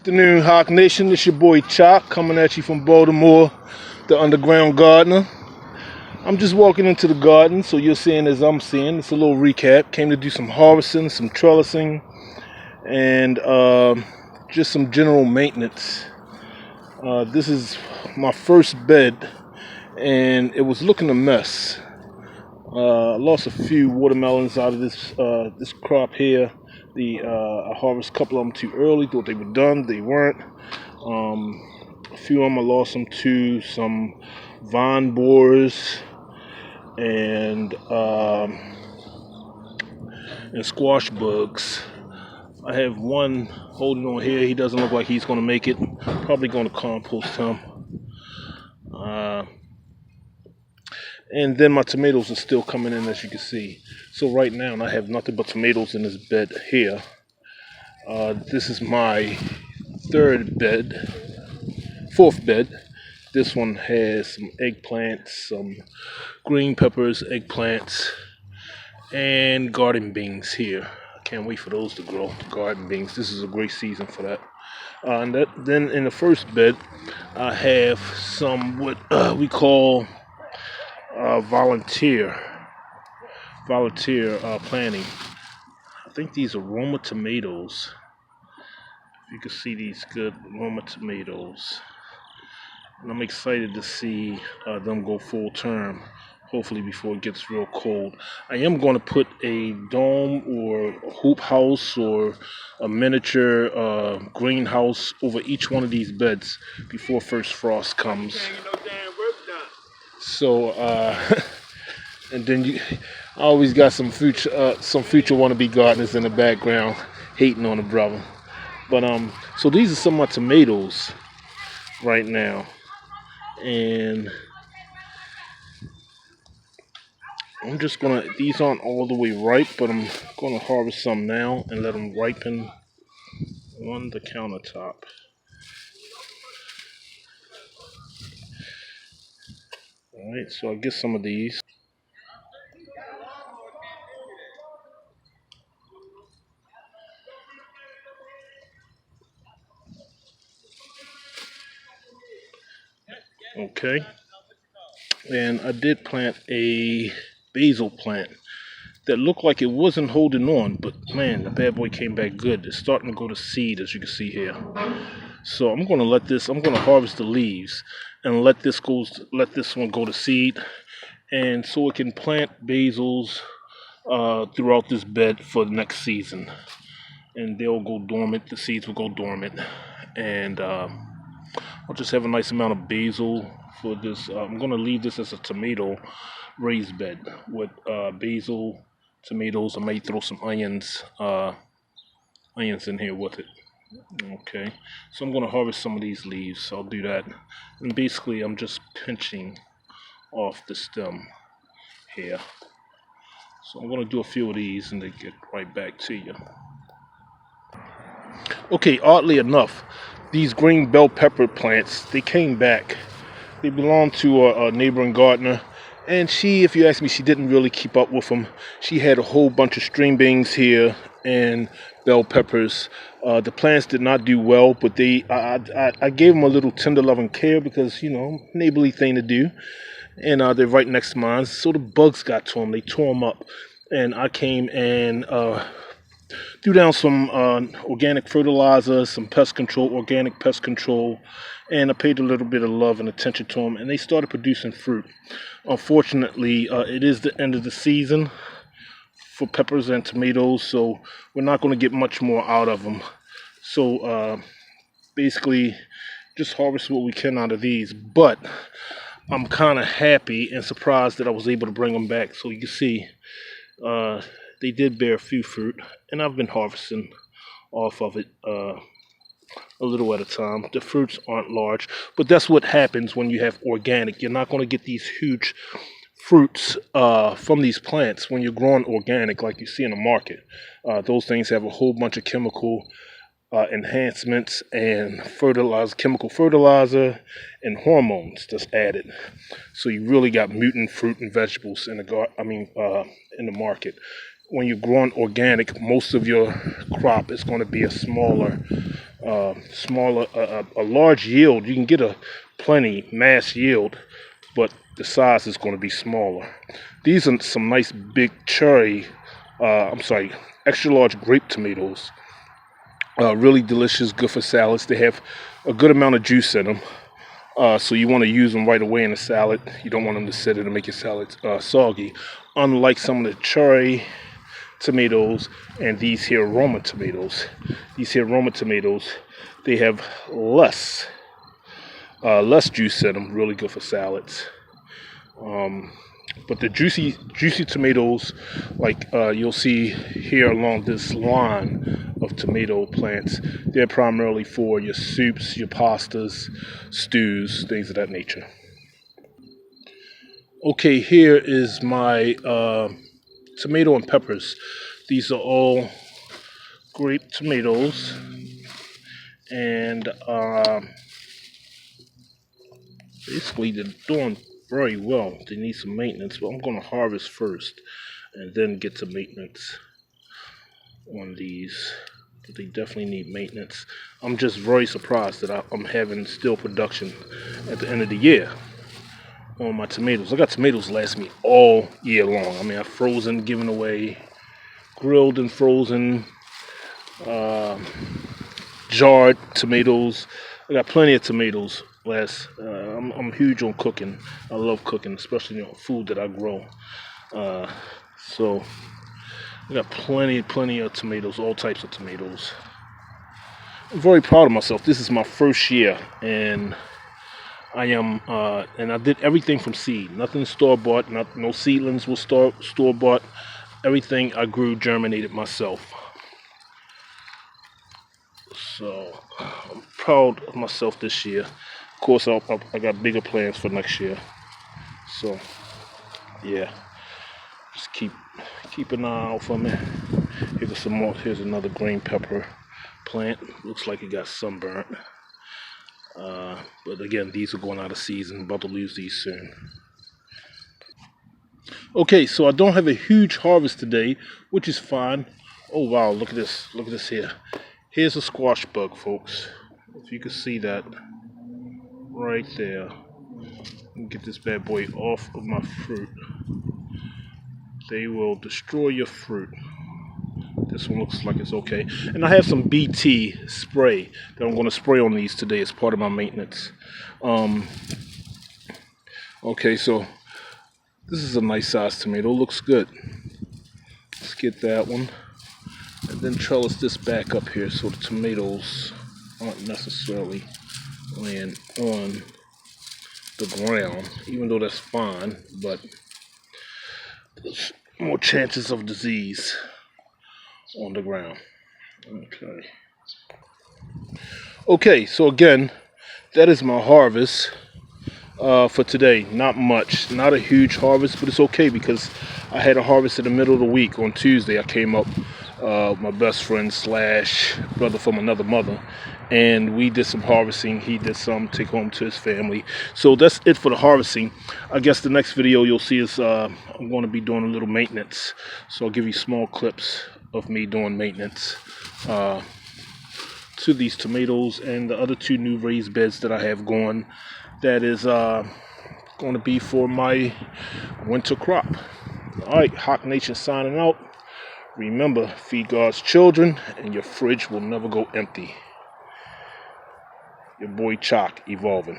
Afternoon, Hawk Nation. It's your boy Chop coming at you from Baltimore, the underground gardener. I'm just walking into the garden, so you're seeing as I'm seeing. It's a little recap. Came to do some harvesting, some trellising, and just some general maintenance. This is my first bed, and it was looking a mess. I lost a few watermelons out of this crop here. I harvested a couple of them too early. Thought they were done. They weren't. A few of them I lost them to some vine borers and squash bugs. I have one holding on here. He doesn't look like he's going to make it. Probably going to compost him. And then my tomatoes are still coming in, as you can see. So right now I have nothing but tomatoes in this bed here. This is my fourth bed. This one has some eggplants, some green peppers, eggplants, and garden beans here. I can't wait for those to grow, garden beans. This is a great season for that. Then in the first bed, I have some what we call volunteer planting. I think these are Roma tomatoes. You can see these good Roma tomatoes, and I'm excited to see them go full term, hopefully before it gets real cold. I am going to put a dome or a hoop house or a miniature greenhouse over each one of these beds before first frost comes. So and then I always got some future wannabe gardeners in the background hating on the brother. But so these are some of my tomatoes right now, and I'm just gonna. These aren't all the way ripe, but I'm gonna harvest some now and let them ripen on the countertop. All right, so I'll get some of these. Okay, and I did plant a basil plant that looked like it wasn't holding on, but man, the bad boy came back good. It's starting to go to seed, as you can see here. So I'm going to harvest the leaves and let this one go to seed, and so it can plant basils throughout this bed for the next season, and they'll go dormant. The seeds will go dormant, and I'll just have a nice amount of basil for this. I'm going to leave this as a tomato raised bed with basil, tomatoes. I might throw some onions in here with it. Okay, so I'm going to harvest some of these leaves. So I'll do that, and basically I'm just pinching off the stem here. So I'm going to do a few of these and then get right back to you. Okay, oddly enough, these green bell pepper plants, they came back. They belong to a neighboring gardener, and she, if you ask me, she didn't really keep up with them. She had a whole bunch of string beans here and bell peppers. The plants did not do well, but I gave them a little tender loving care because, neighborly thing to do. And they're right next to mine. So the bugs got to them. They tore them up. And I came and threw down some organic fertilizer, some organic pest control, and I paid a little bit of love and attention to them, and they started producing fruit. Unfortunately, it is the end of the season for peppers and tomatoes, so we're not going to get much more out of them. So basically, just harvest what we can out of these. But I'm kind of happy and surprised that I was able to bring them back. So you can see they did bear a few fruit, and I've been harvesting off of it a little at a time. The fruits aren't large, but that's what happens when you have organic. You're not going to get these huge fruits from these plants when you're growing organic like you see in the market. Those things have a whole bunch of chemical enhancements and chemical fertilizer and hormones that's added. So you really got mutant fruit and vegetables in the market. when you're growing organic, most of your crop is going to be a a large yield. You can get a plenty mass yield, but the size is going to be smaller. These are some nice big cherry, extra large grape tomatoes. Really delicious, good for salads. They have a good amount of juice in them. So you want to use them right away in a salad. You don't want them to sit in and make your salad soggy. Unlike some of the cherry tomatoes and these here Roma tomatoes. These here Roma tomatoes, they have less juice in them. Really good for salads. But the juicy tomatoes, like you'll see here along this line of tomato plants, they're primarily for your soups, your pastas, stews, things of that nature. Okay, here is my tomato and peppers. These are all grape tomatoes, and basically they're doing very well. They need some maintenance, but I'm going to harvest first and then get to maintenance on these. But they definitely need maintenance. I'm just very surprised that I'm having still production at the end of the year on my tomatoes. I got tomatoes last me all year long. I mean, I've frozen, given away, grilled and frozen, jarred tomatoes. I got plenty of tomatoes. I'm huge on cooking. I love cooking, especially food that I grow. So I got plenty of tomatoes, all types of tomatoes. I'm very proud of myself. This is my first year, and I am, and I did everything from seed. Nothing store bought. No seedlings were store bought. Everything I grew germinated myself. So I'm proud of myself this year. Of course, I got bigger plans for next year. So yeah, just keep an eye out for me. Here's some more. Here's another green pepper plant. Looks like it got sunburnt. But again, these are going out of season. About to lose these soon. Okay, so I don't have a huge harvest today, which is fine. Oh wow, look at this. Look at this here. Here's a squash bug, folks. If you can see that right there. Get this bad boy off of my fruit. They will destroy your fruit. This one looks like it's okay. And I have some BT spray that I'm going to spray on these today as part of my maintenance. Okay, so this is a nice size tomato. Looks good. Let's get that one. And then trellis this back up here so the tomatoes aren't necessarily laying on the ground, even though that's fine, but there's more chances of disease on the ground. Okay, so again, that is my harvest for today. Not much, not a huge harvest, but it's okay because I had a harvest in the middle of the week. On Tuesday I came up, my best friend / brother from another mother, and we did some harvesting. He did some, take home to his family. So that's it for the harvesting. I guess the next video you'll see is I'm going to be doing a little maintenance. So I'll give you small clips of me doing maintenance to these tomatoes and the other 2 new raised beds that I have going. That is going to be for my winter crop. All right, Hawk Nation signing out. Remember, feed God's children, and your fridge will never go empty. Your boy Chalk evolving.